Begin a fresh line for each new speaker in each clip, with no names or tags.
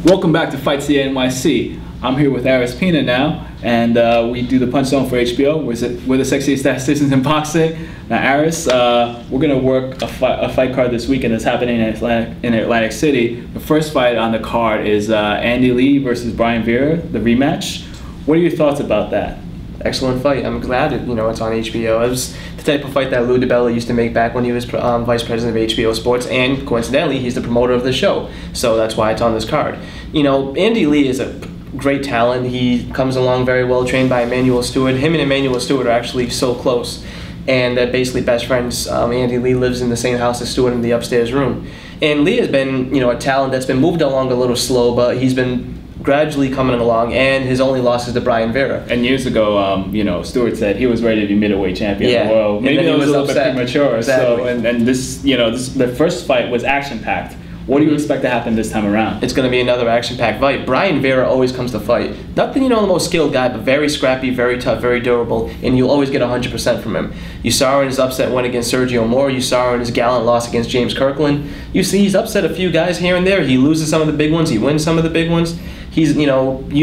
Welcome back to FCNYCS04E03. I'm here with Aris, Pina now, and we do the Punch Zone for HBO. We're the sexiest statisticians in boxing. Now, Aris, we're going to work a fight card this weekend that's happening in Atlantic City. The first fight on the card is Andy Lee versus Brian Vera, the rematch. What are your thoughts about that?
Excellent fight. I'm glad it's on HBO. It was the type of fight that Lou DiBella used to make back when he was vice president of HBO Sports, and coincidentally, he's the promoter of the show. So that's why it's on this card. Andy Lee is a great talent. He comes along very well trained by Emmanuel Stewart. Him and Emmanuel Stewart are actually so close, and they're basically best friends. Andy Lee lives in the same house as Stewart in the upstairs room. And Lee has been, a talent that's been moved along a little slow, but he's been gradually coming along, and his only loss is to Brian Vera.
And years ago, Stewart said he was ready to be middleweight champion of the world. Maybe it was a little bit premature.
Exactly.
So, and this, the first fight was action-packed. What do you expect to happen this time around?
It's going to be another action-packed fight. Brian Vera always comes to fight. Not the most skilled guy, but very scrappy, very tough, very durable, and you'll always get 100% from him. You saw in his upset win against Sergio Moore. You saw in his gallant loss against James Kirkland. You see he's upset a few guys here and there. He loses some of the big ones. He wins some of the big ones. He's, you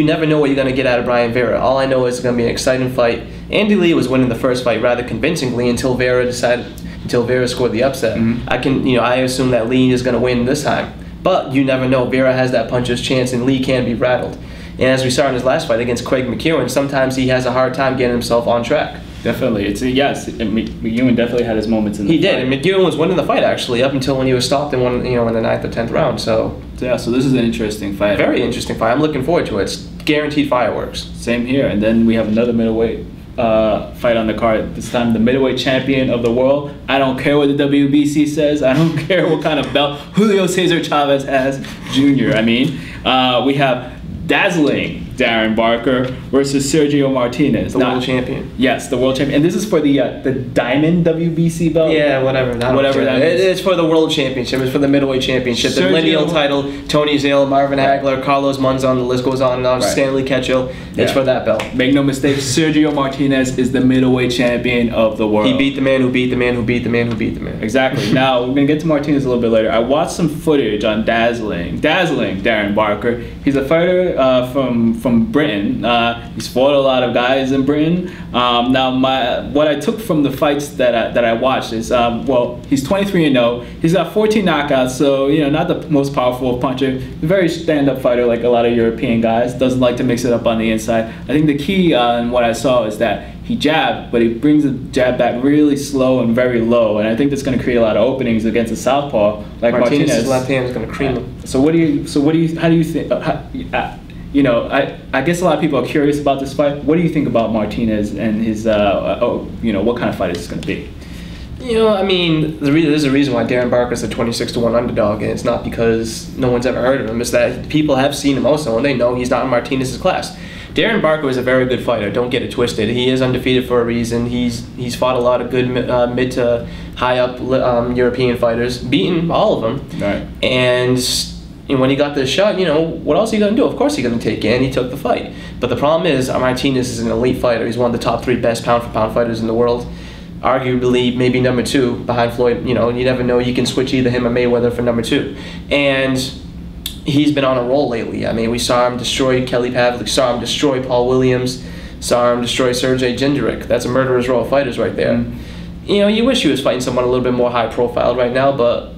never know what you're going to get out of Brian Vera. All I know is it's going to be an exciting fight. Andy Lee was winning the first fight rather convincingly until Vera scored the upset. I assume that Lee is going to win this time. But you never know. Vera has that puncher's chance, and Lee can be rattled. And as we saw in his last fight against Craig McEwen, sometimes he has a hard time getting himself on track.
Definitely. McEwen definitely had his moments in the fight.
He did, and McEwen was winning the fight, actually, up until when he was stopped in in the 9th or 10th round. So
this is an interesting fight.
Very interesting fight. I'm looking forward to it. It's guaranteed fireworks.
Same here. And then we have another middleweight fight on the card. This time the middleweight champion of the world. I don't care what the WBC says. I don't care what kind of belt Julio Cesar Chavez has Jr. We have dazzling Darren Barker versus Sergio Martinez.
The world champion.
Yes, the world champion. And this is for the Diamond WBC belt?
Yeah, whatever.
Whatever that is.
It's for the world championship. It's for the middleweight championship. The lineal title, Tony Zale, Marvin Hagler, Carlos Monzon, the list goes on and on, Stanley Ketchel. It's for that belt.
Make no mistake, Sergio Martinez is the middleweight champion of the world.
He beat the man who beat the man who beat the man who beat the man.
Exactly. Now, we're going to get to Martinez a little bit later. I watched some footage on dazzling Darren Barker. He's a fighter from Britain. He's fought a lot of guys in Britain. What I took from the fights that I watched is, he's 23-0. He's got 14 knockouts, so not the most powerful puncher. Very stand-up fighter, like a lot of European guys. Doesn't like to mix it up on the inside. I think the key in what I saw is that he jabbed, but he brings the jab back really slow and very low, and I think that's going to create a lot of openings against a southpaw like Martinez.
His left hand is going to cream him.
How do you think? I guess a lot of people are curious about this fight. What do you think about Martinez and his, what kind of fight is this going to be?
There's a reason why Darren Barker's a 26-1 underdog, and it's not because no one's ever heard of him. It's that people have seen him also, and they know he's not in Martinez's class. Darren Barker is a very good fighter. Don't get it twisted. He is undefeated for a reason. He's fought a lot of good mid to high up European fighters, beaten all of them.
Right.
And when he got this shot, what else are you going to do? Of course he's going to take it, and he took the fight. But the problem is, Martinez is an elite fighter. He's one of the top 3 best pound-for-pound fighters in the world. Arguably, maybe number 2 behind Floyd. You never know. You can switch either him or Mayweather for number 2. And he's been on a roll lately. We saw him destroy Kelly Pavlik, saw him destroy Paul Williams, saw him destroy Sergey Jindrak. That's a murderer's row of fighters right there. You wish he was fighting someone a little bit more high-profile right now, but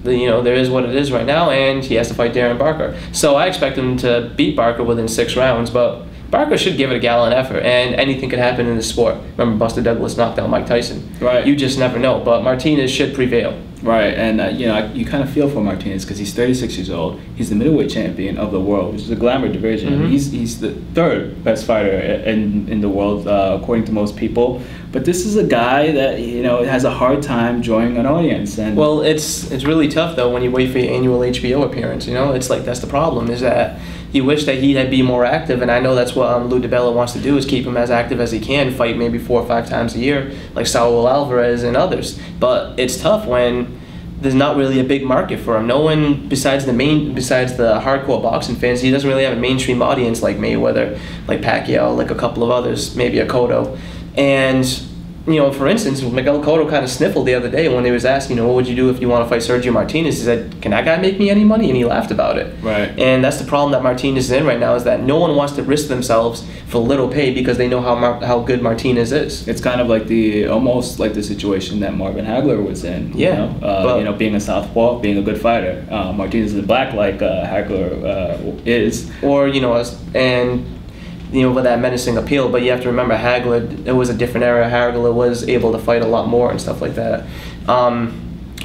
there is what it is right now, and he has to fight Darren Barker. So I expect him to beat Barker within 6 rounds, but Barker should give it a gallant effort, and anything could happen in this sport. Remember, Buster Douglas knocked out Mike Tyson.
Right.
You just never know, but Martinez should prevail.
Right, and you kind of feel for Martinez because he's 36 years old. He's the middleweight champion of the world, which is a glamour division. He's the 3rd best fighter in the world, according to most people. But this is a guy that has a hard time drawing an audience. And
well, it's really tough though when you wait for your annual HBO appearance. It's like that's the problem, is that you wish that he'd be more active, and I know that's what Lou DiBella wants to do, is keep him as active as he can, fight maybe 4 or 5 times a year, like Saul Alvarez and others. But it's tough when there's not really a big market for him. No one besides the hardcore boxing fans, he doesn't really have a mainstream audience like Mayweather, like Pacquiao, like a couple of others, maybe a Cotto. And for instance, Miguel Cotto kind of sniffled the other day when they was asked, what would you do if you want to fight Sergio Martinez? He said, can that guy make me any money? And he laughed about it.
Right.
And that's the problem that Martinez is in right now, is that no one wants to risk themselves for little pay because they know how good Martinez is.
It's kind of like almost like the situation that Marvin Hagler was in.
Yeah.
Being a southpaw, being a good fighter. Martinez is black like Hagler is.
Or, with that menacing appeal, but you have to remember Hagler, it was a different era. Hagler was able to fight a lot more and stuff like that.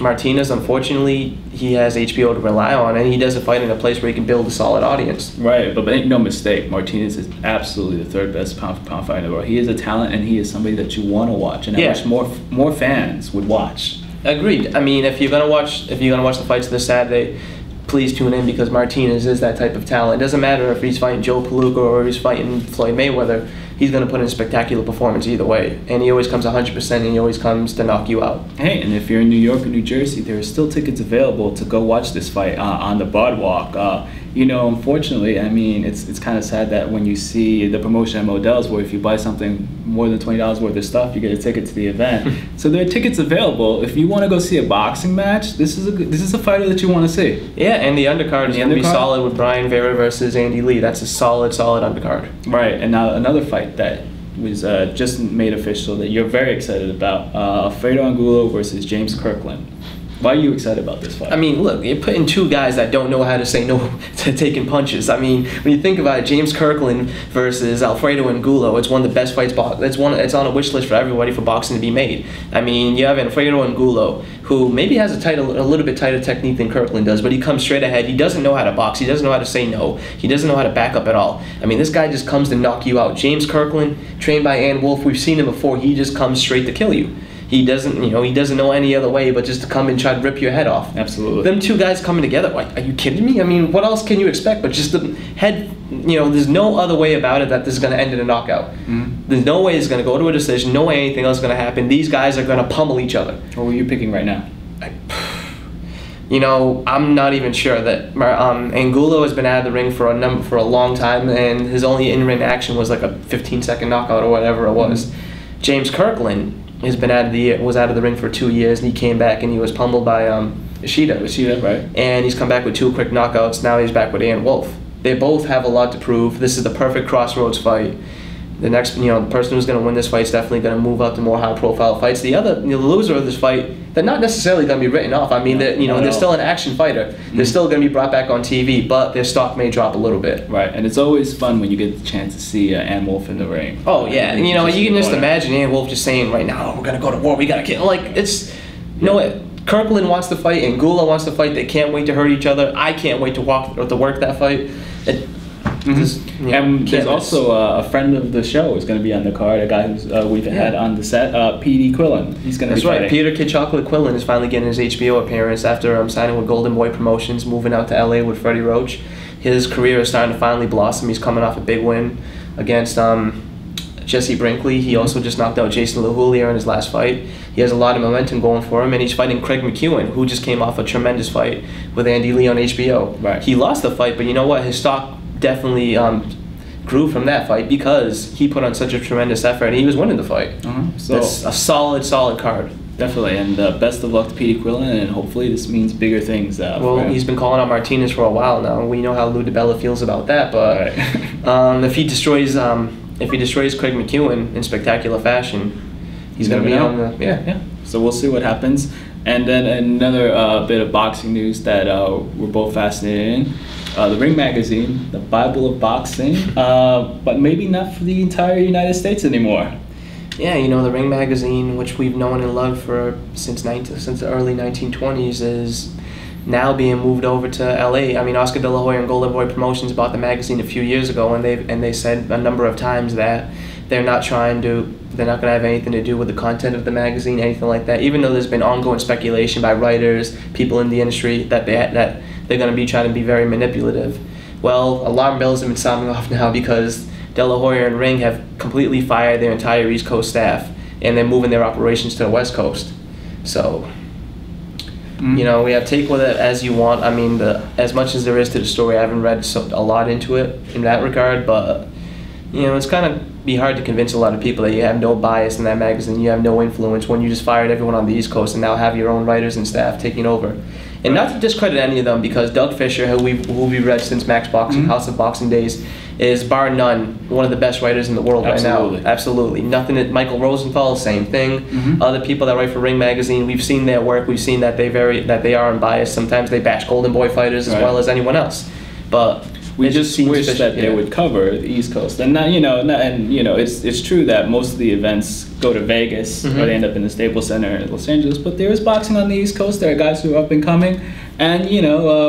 Martinez, unfortunately, he has HBO to rely on, and he doesn't fight in a place where he can build a solid audience.
Right, but make no mistake, Martinez is absolutely the third best pound-for-pound fighter in the world. He is a talent, and he is somebody that you want to watch, and I wish more fans would watch.
Agreed. I mean, if you're gonna watch the fights this Saturday, please tune in, because Martinez is that type of talent. It doesn't matter if he's fighting Joe Palooka or he's fighting Floyd Mayweather. He's going to put in a spectacular performance either way. And he always comes 100%, and he always comes to knock you out.
Hey, and if you're in New York or New Jersey, there are still tickets available to go watch this fight on the Boardwalk. Unfortunately, I mean, it's kind of sad that when you see the promotion at Modell's, where if you buy something more than $20 worth of stuff, you get a ticket to the event. So there are tickets available. If you want to go see a boxing match, this is a fighter that you want to see.
Yeah, and the undercard is going to be solid with Brian Vera versus Andy Lee. That's a solid undercard.
Right, and now another fight that was just made official that you're very excited about, Alfredo Angulo versus James Kirkland. Why are you excited about this fight?
I mean, look, you're putting two guys that don't know how to say no to taking punches. I mean, when you think about it, James Kirkland versus Alfredo Angulo, it's one of the best fights. It's on a wish list for everybody for boxing to be made. I mean, you have Alfredo Angulo, who maybe has a little bit tighter technique than Kirkland does, but he comes straight ahead. He doesn't know how to box. He doesn't know how to say no. He doesn't know how to back up at all. I mean, this guy just comes to knock you out. James Kirkland, trained by Ann Wolfe, we've seen him before. He just comes straight to kill you. He doesn't know any other way but just to come and try to rip your head off.
Absolutely.
Them two guys coming together, like, are you kidding me? I mean, what else can you expect but just the head, there's no other way about it that this is going to end in a knockout. Mm-hmm. There's no way it's going to go to a decision, no way anything else is going to happen. These guys are going to pummel each other.
What were you picking right now?
I'm not even sure. That Angulo has been out of the ring for a long time, and his only in-ring action was like a 15-second knockout or whatever it was. Mm-hmm. James Kirkland was out of the ring for 2 years, and he came back and he was pummeled by Ishida,
right?
And he's come back with 2 quick knockouts. Now he's back with Ann Wolfe. They both have a lot to prove. This is the perfect crossroads fight. The next, the person who's going to win this fight is definitely going to move up to more high-profile fights. The loser of this fight, they're not necessarily going to be written off. I mean, they're still an action fighter. Mm-hmm. They're still going to be brought back on TV, but their stock may drop a little bit.
Right, and it's always fun when you get the chance to see Ann Wolfe in the ring.
Oh yeah, and you can just imagine Ann Wolfe just saying right now, "We're going to go to war. We got to kill." Like Kirkland wants to fight, and Angulo wants to fight. They can't wait to hurt each other. I can't wait to work that fight.
And there's also a friend of the show is going to be on the card, a guy who's we've had on the set, P.D. Quillen. He's going to be fighting.
Peter Kid Chocolate Quillen is finally getting his HBO appearance after signing with Golden Boy Promotions, moving out to L.A. with Freddie Roach. His career is starting to finally blossom. He's coming off a big win against Jesse Brinkley. He also just knocked out Jason LaHulier in his last fight. He has a lot of momentum going for him, and he's fighting Craig McEwen, who just came off a tremendous fight with Andy Lee on HBO.
Right.
He lost the fight, but you know what? His stock definitely grew from that fight because he put on such a tremendous effort and he was winning the fight. So that's a solid card.
Definitely, and best of luck to P.D. Quillen, and hopefully this means bigger things.
He's been calling out Martinez for a while now. We know how Lou DiBella feels about that, but if he destroys Craig McEwen in spectacular fashion, he's going to be on the
yeah. So we'll see what happens. And then another bit of boxing news that we're both fascinated in. The Ring Magazine, the Bible of boxing, but maybe not for the entire United States anymore.
Yeah, the Ring Magazine, which we've known and loved since the early 1920s, is now being moved over to LA. I mean, Oscar De La Hoya and Golden Boy Promotions bought the magazine a few years ago, and they said a number of times that they're not going to have anything to do with the content of the magazine, anything like that. Even though there's been ongoing speculation by writers, people in the industry that they're going to be trying to be very manipulative. Well, alarm bells have been sounding off now because De La Hoya and Ring have completely fired their entire East Coast staff, and they're moving their operations to the West Coast. So, we have take with it as you want. I mean, as much as there is to the story, I haven't read a lot into it in that regard, but it's kind of be hard to convince a lot of people that you have no bias in that magazine, you have no influence when you just fired everyone on the East Coast and now have your own writers and staff taking over. And not to discredit any of them, because Doug Fisher, who we've read since Max Boxing, House of Boxing days, is bar none one of the best writers in the world right now. Absolutely. Nothing that Michael Rosenthal, same thing. Other people that write for Ring Magazine, we've seen their work. We've seen that they are unbiased. Sometimes they bash Golden Boy fighters as well as anyone else. But
we just wish that they would cover the East Coast, and not, it's true that most of the events go to Vegas or they end up in the Staples Center in Los Angeles. But there is boxing on the East Coast. There are guys who are up and coming, and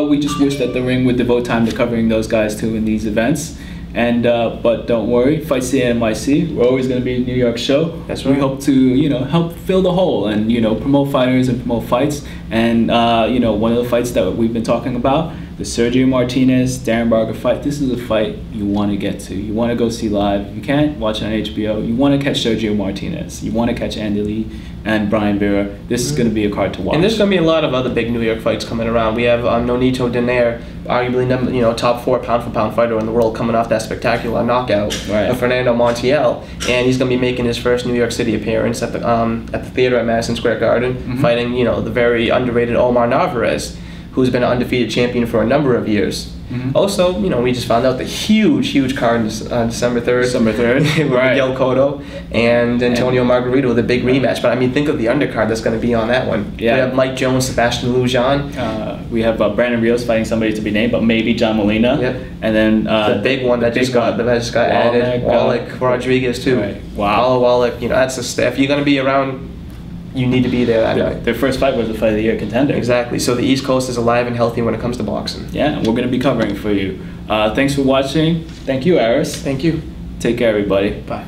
we just wish that the Ring would devote time to covering those guys too in these events. And but don't worry, FCNYC, we're always going to be a New York show.
That's right.
We hope to help fill the hole and promote fighters and promote fights. And one of the fights that we've been talking about, the Sergio Martinez Darren Barker fight. This is a fight you want to get to. You want to go see live. You can't watch it on HBO. You want to catch Sergio Martinez. You want to catch Andy Lee and Brian Vera. This is going to be a card to watch.
And there's going to be a lot of other big New York fights coming around. We have Nonito Donaire, arguably top 4 pound-for-pound fighter in the world, coming off that spectacular knockout of Fernando Montiel, and he's going to be making his first New York City appearance at the theater at Madison Square Garden, fighting the very underrated Omar Narvaez, who's been an undefeated champion for a number of years. Also, we just found out the huge card on December 3rd with Miguel Cotto and Antonio Margarito with a big rematch. But I mean, think of the undercard that's going to be on that one. Yeah. We have Mike Jones, Sebastian Lujan.
We have Brandon Rios fighting somebody to be named, but maybe John Molina.
Yep.
And then
the big one that just got added, Wallach Rodriguez too.
Right. Wow.
Wallach, that's if you're going to be around, you need to be there that night.
Their first fight was a Fight of the Year contender.
Exactly. So the East Coast is alive and healthy when it comes to boxing.
Yeah, and we're going to be covering for you. Thanks for watching. Thank you, Aris.
Thank you.
Take care, everybody.
Bye.